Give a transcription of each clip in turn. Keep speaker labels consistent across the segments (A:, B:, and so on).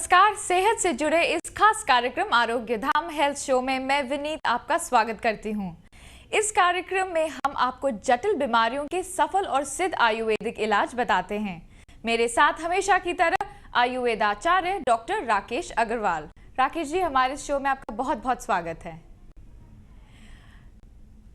A: नमस्कार। सेहत से जुड़े इस खास कार्यक्रम आरोग्य धाम हेल्थ शो में मैं विनीत आपका स्वागत करती हूं। इस कार्यक्रम में हम आपको जटिल बीमारियों के सफल और सिद्ध आयुर्वेदिक इलाज बताते हैं। मेरे साथ हमेशा की तरह आयुर्वेदाचार्य डॉक्टर राकेश अग्रवाल। राकेश जी, हमारे इस शो में आपका बहुत बहुत स्वागत है।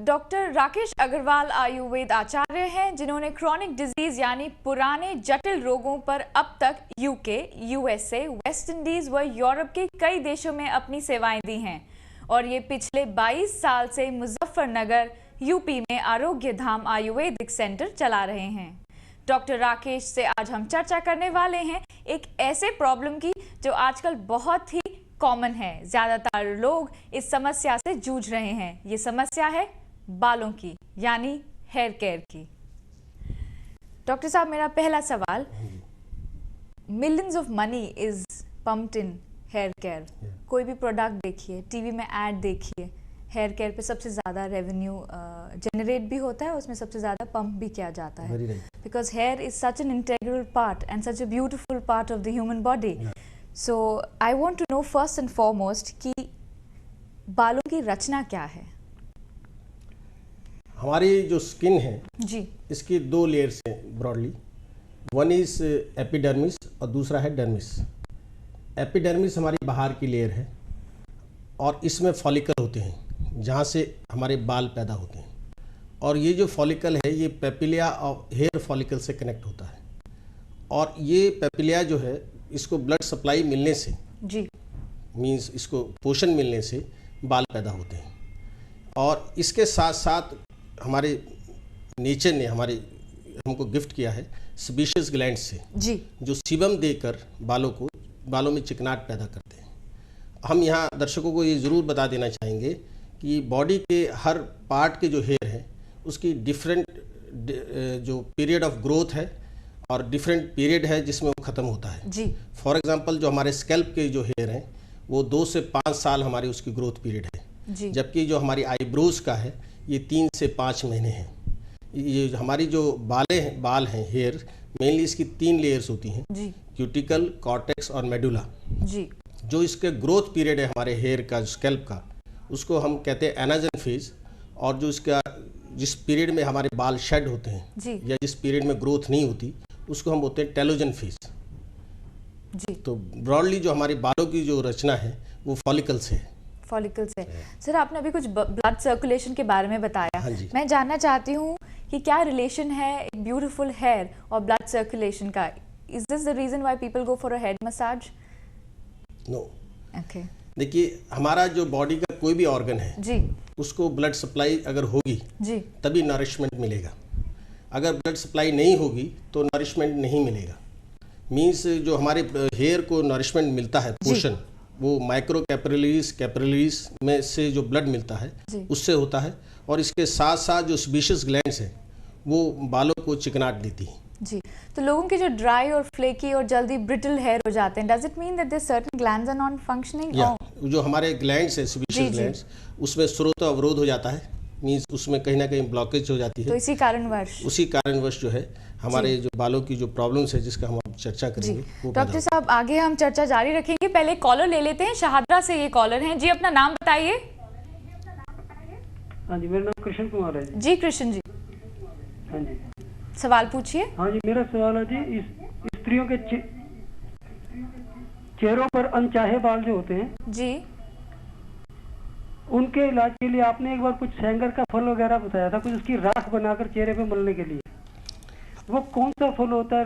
A: डॉक्टर राकेश अग्रवाल आयुर्वेद आचार्य हैं जिन्होंने क्रॉनिक डिजीज यानी पुराने जटिल रोगों पर अब तक यूके, यूएसए, वेस्ट इंडीज व यूरोप के कई देशों में अपनी सेवाएं दी हैं और ये पिछले 22 साल से मुजफ्फरनगर यूपी में आरोग्य धाम आयुर्वेदिक सेंटर चला रहे हैं। डॉक्टर राकेश से आज हम चर्चा करने वाले हैं एक ऐसे प्रॉब्लम की जो आजकल बहुत ही कॉमन है। ज्यादातर लोग इस समस्या से जूझ रहे हैं। ये समस्या है बालों की यानी हेयर केयर की। डॉक्टर साहब, मेरा पहला सवाल, millions of money is pumped in hair care. कोई भी प्रोडक्ट देखिए, टीवी में ऐड देखिए, हेयर केयर पे सबसे ज़्यादा रेवेन्यू जनरेट भी होता है, उसमें सबसे ज़्यादा पंप भी किया जाता है because hair is such an integral part and such a beautiful part of the human body. So I want to know first and foremost कि बालों की रचना क्या है।
B: हमारी जो स्किन है
A: जी,
B: इसकी दो लेयर्स हैं ब्रॉडली। वन इज एपिडर्मिस और दूसरा है डर्मिस। एपिडर्मिस हमारी बाहर की लेयर है और इसमें फॉलिकल होते हैं जहाँ से हमारे बाल पैदा होते हैं, और ये जो फॉलिकल है ये पेपिलिया और हेयर फॉलिकल से कनेक्ट होता है, और ये पेपिलिया जो है इसको ब्लड सप्लाई मिलने से
A: जी,
B: मीन्स इसको पोषण मिलने से बाल पैदा होते हैं। और इसके साथ साथ हमारे नेचर ने हमको गिफ्ट किया है सीबेशियस ग्लैंड से
A: जी,
B: जो सीबम देकर बालों में चिकनाहट पैदा करते हैं। हम यहाँ दर्शकों को ये ज़रूर बता देना चाहेंगे कि बॉडी के हर पार्ट के जो हेयर हैं उसकी डिफरेंट जो पीरियड ऑफ ग्रोथ है और डिफरेंट पीरियड है जिसमें वो ख़त्म होता है
A: जी।
B: फॉर एग्जांपल जो हमारे स्कैल्प के जो हेयर हैं वो 2 से 5 साल हमारी उसकी ग्रोथ पीरियड है
A: जी।
B: जबकि जो हमारी आईब्रोज का है ये 3 से 5 महीने हैं। ये हमारी जो बाल हैं हेयर, मेनली इसकी 3 लेयर्स होती हैं
A: जी,
B: क्यूटिकल, कॉर्टेक्स और मेडुला।
A: जी,
B: जो इसके ग्रोथ पीरियड है हमारे हेयर का, स्कैल्प का, उसको हम कहते हैं एनाजन फेज, और जो इसका जिस पीरियड में हमारे बाल शेड होते हैं
A: जी,
B: या जिस पीरियड में ग्रोथ नहीं होती उसको हम बोलते हैं टेलोजन फेज
A: जी।
B: तो ब्रॉडली जो हमारे बालों की जो रचना है वो फॉलिकल से है।
A: फॉलिकल से। सर, आपने अभी कुछ ब्लड सर्कुलेशन के बारे में बताया।
B: हाँ जी।
A: मैं जानना चाहती हूँ कि क्या रिलेशन है एक ब्यूटीफुल हेयर और ब्लड सर्कुलेशन का। Is this the reason why people go for a head massage?
B: No.
A: Okay.
B: देखिए, हमारा जो बॉडी का कोई भी ऑर्गन है
A: जी,
B: उसको ब्लड सप्लाई अगर होगी
A: जी,
B: तभी नरिशमेंट मिलेगा। अगर ब्लड सप्लाई नहीं होगी तो नरिशमेंट नहीं मिलेगा। मीन्स जो हमारे हेयर को नरिशमेंट मिलता है, पोषण, वो माइक्रो कैपिलरीज में से जो ब्लड मिलता है उससे होता है, और इसके साथ साथ जो सीबेशियस ग्लैंड्स हैं वो बालों को चिकनाहट देती हैं।
A: जी। तो लोगों के जो ड्राई और फ्लेकी और जल्दी ब्रिटल हेयर हो जाते हैं, does it mean that there certain glands are not functioning?
B: या जो हमारे ग्लैंड्स हैं, सीबेशियस ग्लैंड्स, उसमें स्रोत अवरोध हो जाता है, मीन्स उसमें कहीं ना कहीं ब्लॉकेज हो जाती है।
A: तो उसी कारणवश
B: जो है हमारे जो बालों की जो प्रॉब्लम्स है जिसका हम चर्चा करेंगे वो।
A: डॉक्टर साहब, आगे हम चर्चा जारी रखेंगे। पहले कॉलर ले लेते हैं। शहादरा से ये कॉलर हैं। जी, अपना नाम बताइए।
C: हाँ जी, मेरा नाम कृष्ण कुमार है
A: जी। कृष्ण जी,
C: हाँ जी,
A: सवाल पूछिए।
C: हाँ जी, मेरा सवाल है जी, इस स्त्रियों के चेहरों पर अनचाहे बाल जो होते हैं
A: जी,
C: उनके इलाज के लिए आपने एक बार कुछ सेंगर का फल वगैरह बताया था, कुछ उसकी राख बनाकर चेहरे पे मलने के लिए। वो कौन सा फल होता है?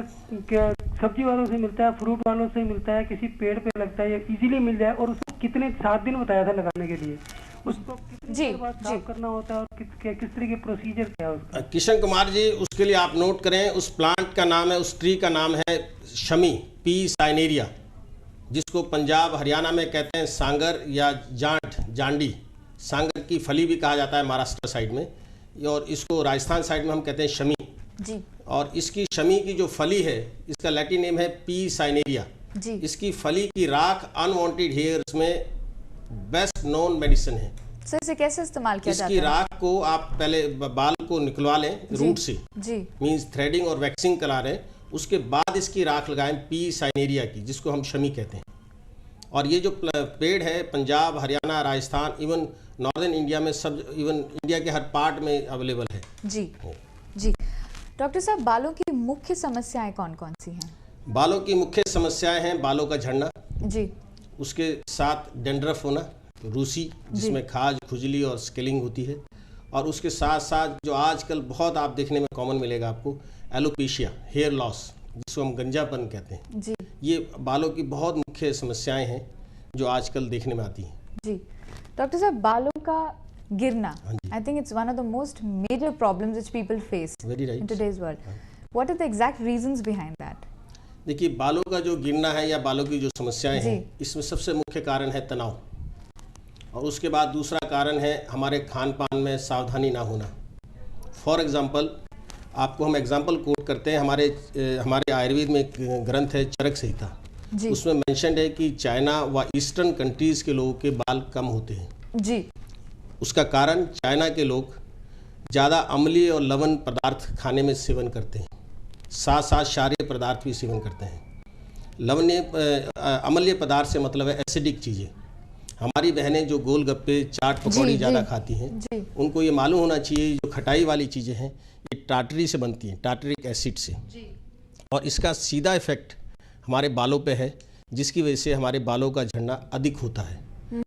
C: क्या सब्जी वालों से मिलता है, फ्रूट वालों से मिलता है, किसी पेड़ पे लगता है या इजीली मिल जाए? और उसको कितने 7 दिन बताया था लगाने के लिए, उसको कितने बार साफ करना होता है और किस तरह के प्रोसीजर क्या है उसका?
B: किशन कुमार जी, उसके लिए आप नोट करें, उस प्लांट का नाम है, उस ट्री का नाम है शमी, पी साइनेरिया, जिसको पंजाब हरियाणा में कहते हैं सांगर या जांडी। सांगर की फली भी कहा जाता है महाराष्ट्र साइड में, और इसको राजस्थान साइड में हम कहते हैं शमी
A: जी।
B: और इसकी शमी की जो फली है इसका लैटिन नेम है पी साइनेरिया
A: जी।
B: इसकी फली की राख अनवांटेड हेयर्स में बेस्ट नोन मेडिसिन है।
A: सर, इसे कैसे इस्तेमाल किया जाता है?
B: इसकी राख को आप पहले बाल को निकलवा लें रूट से
A: जी,
B: मींस थ्रेडिंग और वैक्सिंग करा रहे हैं, उसके बाद इसकी राख लगाएं पी साइनेरिया की, जिसको हम शमी कहते हैं। और ये जो पेड़ है Punjab, Haryana, Rajasthan, even northern India में सब, इवन इंडिया के हर पार्ट में अवेलेबल है।
A: जी जी। डॉक्टर साहब, बालों की मुख्य समस्याएं कौन कौन सी हैं?
B: बालों की मुख्य समस्याएं हैं बालों का झड़ना,
A: जी,
B: उसके साथ डेंड्रफ होना, रूसी जिसमें खाज, खुजली और स्केलिंग होती है, और उसके साथ साथ जो आजकल बहुत आप देखने में कॉमन मिलेगा आपको, एलोपेशिया, हेयर लॉस, जिसको हम गंजापन कहते हैं।
A: जी,
B: ये बालों की बहुत मुख्य समस्याएं हैं जो आजकल देखने में आती हैं।
A: जी। डॉक्टर साहब, बालों का गिरना,
B: हाँ जी।
A: I think it's one of the most major problems which people face
B: very
A: in
B: right.
A: Today's world. What are the exact reasons behind that?
B: देखिए, बालों का जो गिरना है या बालों की जो समस्याएं
A: जी।
B: हैं, इसमें सबसे मुख्य कारण है तनाव, और उसके बाद दूसरा कारण है हमारे खान पान में सावधानी ना होना। फॉर एग्जांपल, आपको हम एग्जांपल कोट करते हैं, हमारे आयुर्वेद में एक ग्रंथ है चरक संहिता,
A: जी,
B: उसमें मेंशन्ड है कि चाइना व ईस्टर्न कंट्रीज के लोगों के बाल कम होते हैं।
A: जी,
B: उसका कारण चाइना के लोग ज़्यादा अम्लीय और लवण पदार्थ खाने में सेवन करते हैं, साथ साथ क्षारीय पदार्थ भी सेवन करते हैं। अम्लीय पदार्थ से मतलब है एसिडिक चीज़ें। हमारी बहनें जो गोलगप्पे, चाट, पकौड़ी
A: जी,
B: ज़्यादा
A: जी,
B: खाती हैं,
A: जी,
B: उनको ये मालूम होना चाहिए जो खटाई वाली चीज़ें हैं ये टाटरी से बनती हैं, टाटरिक एसिड से,
A: जी,
B: और इसका सीधा इफेक्ट हमारे बालों पे है, जिसकी वजह से हमारे बालों का झड़ना अधिक होता है।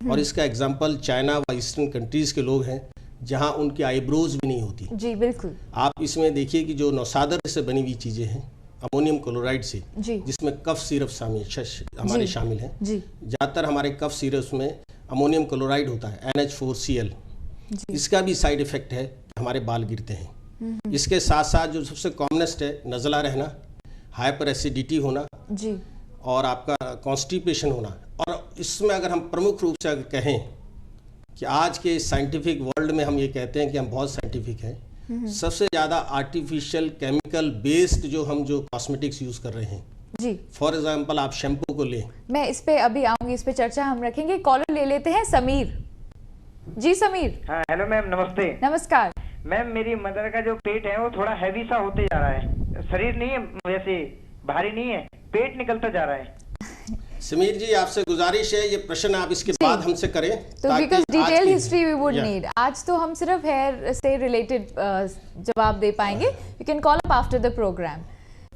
B: और इसका एग्जाम्पल चाइना व ईस्टर्न कंट्रीज़ के लोग हैं जहाँ उनकी आईब्रोज भी नहीं होती।
A: जी, बिल्कुल।
B: आप इसमें देखिए कि जो नौसादर से बनी हुई चीज़ें हैं अमोनियम क्लोराइड से,
A: जी,
B: जिसमें कफ सिरप हमारे
A: जी,
B: शामिल हैं,
A: जी,
B: ज़्यादातर हमारे कफ सिरप में अमोनियम क्लोराइड होता है, NH4Cl।
A: जी,
B: इसका भी साइड इफेक्ट है, हमारे बाल गिरते हैं। इसके साथ साथ जो सबसे कॉमनेस्ट है, नज़ला रहना, हाइपर एसिडिटी होना,
A: जी,
B: और आपका कॉन्स्टिपेशन होना। और इसमें अगर हम प्रमुख रूप से अगर कहें कि आज के साइंटिफिक वर्ल्ड में हम ये कहते हैं कि हम बहुत साइंटिफिक हैं, सबसे ज़्यादा आर्टिफिशियल केमिकल बेस्ड जो कॉस्मेटिक्स यूज़ कर रहे हैं।
A: जी।
B: फॉर एग्जांपल आप शैम्पू को लें।
A: मैं इस पे अभी आऊंगी, इस पे चर्चा हम रखेंगे। कॉलर ले लेते हैं समीर। जी समीर।
D: हाँ, हेलो मैम, नमस्ते।
A: नमस्कार।
D: मैम, मेरी मदर का जो पेट है वो थोड़ा हैवी सा होते जा रहा है, शरीर नहीं है वैसे भारी नहीं है, पेट निकलता जा रहा है।
B: समीर जी, आपसे गुजारिश है ये प्रश्न आप इसके बाद हमसे करें,
A: तो
B: ताकि
A: बिकॉज
B: आज
A: डिटेल
B: की-
A: history we would
B: Yeah.
A: Need. आज तो हम सिर्फ हेयर से रिलेटेड जवाब दे पाएंगे। You can call up after the program.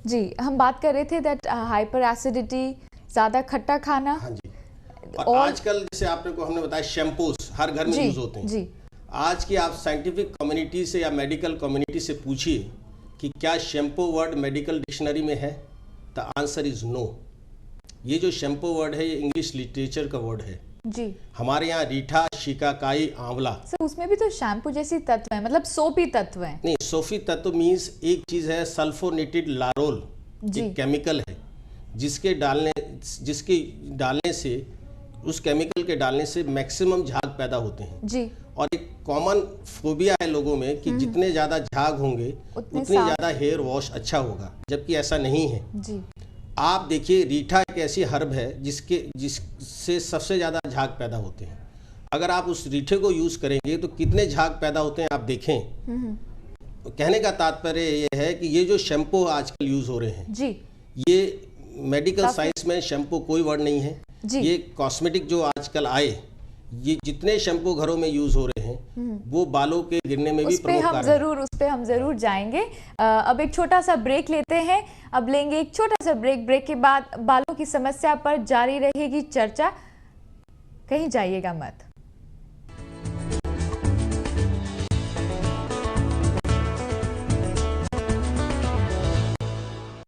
A: जी, हम बात कर रहे थे दैट हाइपर एसिडिटी, ज्यादा खट्टा खाना।
B: हाँ जी। और आजकल जैसे आपने को हमने बताया शैम्पूस हर घर में
A: जी,
B: यूज होते हैं।
A: जी,
B: आज की आप साइंटिफिक कम्युनिटी से या मेडिकल कम्युनिटी से पूछिए कि क्या शैम्पू वर्ड मेडिकल डिक्शनरी में है, द आंसर इज नो। ये जो शैम्पू वर्ड है ये इंग्लिश लिटरेचर का वर्ड है।
A: जी।
B: हमारे यहाँ रीठा, शिकाकाई, आंवला,
A: सर, उसमें भी तो शैम्पू जैसी तत्व है, मतलब सोपी तत्व है।
B: नहीं, सोफी तत्व मीन्स एक चीज़ है सल्फोनेटेड लारोल,
A: जी।
B: एक केमिकल है जिसके डालने से उस केमिकल के डालने से मैक्सिमम झाग पैदा होते हैं।
A: जी,
B: और एक कॉमन फोबिया है लोगों में कि जितने ज़्यादा झाग होंगे
A: उतने
B: उतनी
A: साफ।
B: ज़्यादा हेयर वॉश अच्छा होगा, जबकि ऐसा नहीं है।
A: जी,
B: आप देखिए, रीठा एक ऐसी हर्ब है जिससे सबसे ज़्यादा झाग पैदा होते हैं। अगर आप उस रीठे को यूज़ करेंगे तो कितने झाग पैदा होते हैं आप देखें। तो कहने का तात्पर्य ये है कि ये जो शैम्पू आजकल यूज़ हो रहे हैं,
A: जी,
B: ये मेडिकल साइंस में शैम्पू कोई वर्ड नहीं है।
A: जी।
B: ये कॉस्मेटिक जो आजकल आए, ये जितने शैम्पू घरों में यूज हो रहे हैं वो बालों के गिरने में भी प्रमुख कारण है।
A: उस पे हम जरूर जाएंगे। अब एक छोटा सा ब्रेक लेते हैं। अब लेंगे एक छोटा सा ब्रेक के बाद बालों की समस्या पर जारी रहेगी चर्चा। कहीं जाइएगा मत।